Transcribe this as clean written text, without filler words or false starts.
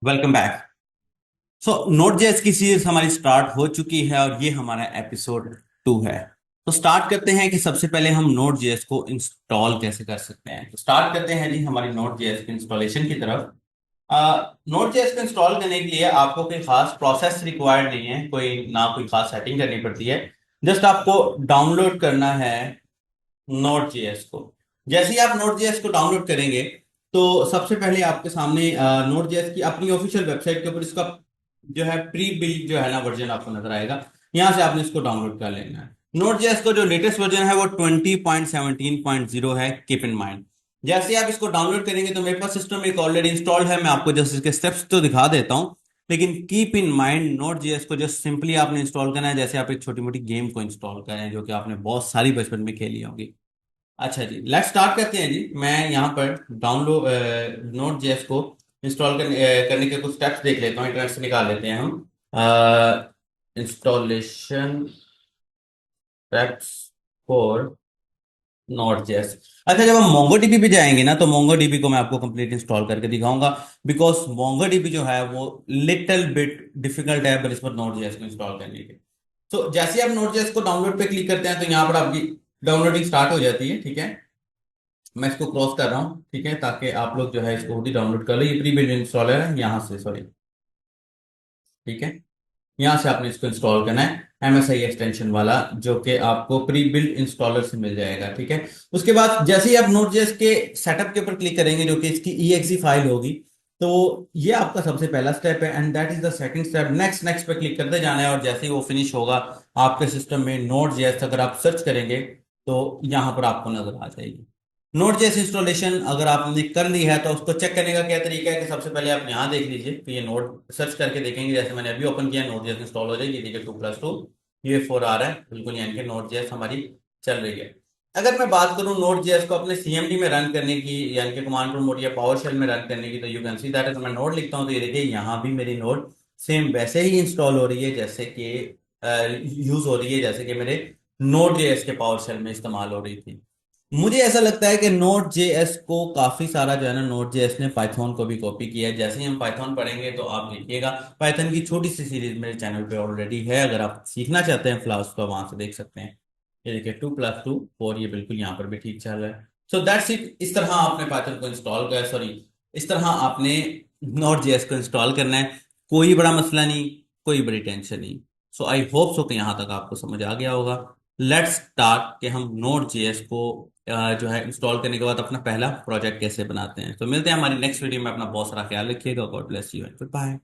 Welcome back. So Node JS की series हमारी start हो चुकी है और ये हमारा एपिसोड 2 है। तो स्टार्ट करते हैं कि सबसे पहले हम नोट जेएस को इंस्टॉल कैसे कर सकते हैं। तो स्टार्ट करते हैं जी हमारी नोट जेएस के इंस्टॉलेशन की तरफ। नोट जेएस को इंस्टॉल करने के लिए आपको कोई खास प्रोसेस रिक्वायर्ड नहीं है, कोई ना कोई खास सेटिंग करनी पड़ती है। जस्ट आपको डाउनलोड करना है नोट जेएस को। जैसे ही आप नोट जेएस को डाउनलोड करेंगे तो सबसे पहले आपके सामने नोट जेएस की अपनी ऑफिशियल वेबसाइट के ऊपर इसका जो है प्री बिल्ड जो है ना वर्जन आपको नजर आएगा। यहां से आपने इसको डाउनलोड कर लेना है। नोट जेएस का जो लेटेस्ट वर्जन है वो 20.17.0 है, कीप इन माइंड। जैसे ही आप इसको डाउनलोड करेंगे तो मेरे पास सिस्टम में एक ऑलरेडी इंस्टॉल्ड है, मैं आपको जस्ट इसके स्टेप्स तो दिखा देता हूँ। लेकिन keep in mind note JS को जस्ट सिंपली आपने इंस्टॉल करना है जैसे आप एक छोटी मोटी गेम को इंस्टॉल करें जो कि आपने बहुत सारी बचपन में खेली होगी। अच्छा जी, लेट्स स्टार्ट करते हैं जी। मैं यहाँ पर डाउनलोड नोट जेएस को इंस्टॉल करने के कुछ स्टेप्स देख लेता हूँ, इंटरनेट से निकाल लेते हैं हम। Installation steps for note JS. अच्छा, जब हम मोंगोडीबी पे जाएंगे ना तो मोंगोडीबी को मैं आपको कंप्लीट इंस्टॉल करके दिखाऊंगा। बिकॉज मोंगोडीबी जो है वो लिटिल बिट डिफिकल्ट है पर इस पर नोट जेएस को इंस्टॉल करने के। तो जैसे ही आप नोट जेएस को डाउनलोड पे क्लिक करते हैं तो यहाँ पर आपकी डाउनलोडिंग स्टार्ट हो जाती है। ठीक है, मैं इसको क्रॉस कर रहा हूँ, ठीक है, ताकि आप लोग जो है इसको खुद ही डाउनलोड कर लो। ये प्री बिल्ड इंस्टॉलर है यहाँ से, सॉरी। ठीक है, यहाँ से आपने इसको इंस्टॉल करना है, एमएसआई एक्सटेंशन वाला, जो कि आपको प्री बिल्ड इंस्टॉलर से मिल जाएगा। ठीक है, उसके बाद जैसे ही आप नोट.जेएस के सेटअप के ऊपर क्लिक करेंगे जो कि इसकी ईएक्सी फाइल होगी, तो ये आपका सबसे पहला स्टेप है and that is the second step. Next next पे क्लिक करते जाना है और जैसे ही वो फिनिश होगा आपके सिस्टम में नोट.जेएस अगर आप सर्च करेंगे तो यहाँ पर आपको नजर आ जाएगी। नोट जेएस इंस्टॉलेशन अगर आपने कर ली है तो उसको चेक करने का क्या तरीका है कि सबसे पहले आप यहाँ देख लीजिए कि ये नोट सर्च करके देखेंगे। जैसे मैंने अभी ओपन किया, नोट जेएस इंस्टॉल हो जाएगी। देखिए 2+2 ये 4 आ रहा है बिल्कुल, यानी कि नोट जेएस हमारी चल रही है। अगर मैं बात करूँ नोट जेएस को अपने सीएमडी में रन करने की, यानी कि कमांड प्रॉम्प्ट या पावर शेल में रन करने की, तो यू कैन सी दैट। मैं नोट लिखता हूँ तो ये देखिए यहाँ भी मेरी नोट सेम वैसे ही इंस्टॉल हो रही है जैसे कि यूज हो रही है जैसे कि मेरे नोट जेएस के पावर शेल में इस्तेमाल हो रही थी। मुझे ऐसा लगता है कि नोट जेएस को काफी सारा जो है ना नोट जेएस ने पाइथन को भी कॉपी किया है। जैसे ही हम पाइथन पढ़ेंगे तो आप देखिएगा पाइथन की छोटी सी सीरीज मेरे चैनल पे ऑलरेडी है, अगर आप सीखना चाहते हैं फ्लावर्स तो वहां से देख सकते हैं। ये देखिए 2+2 4, ये बिल्कुल यहाँ पर भी ठीक चल रहा है। So that's it. इस तरह आपने पाइथन को इंस्टॉल कर, सॉरी, इस तरह आपने नोट जेएस को इंस्टॉल करना है। कोई बड़ा मसला नहीं, कोई बड़ी टेंशन नहीं। सो आई होप सो कि यहाँ तक आपको समझ आ गया होगा। लेट्स स्टार्ट कि हम नोट जेएस को जो है इंस्टॉल करने के बाद अपना पहला प्रोजेक्ट कैसे बनाते हैं। तो मिलते हैं हमारी नेक्स्ट वीडियो में। अपना बहुत सारा ख्याल रखिएगा। God bless you, good bye.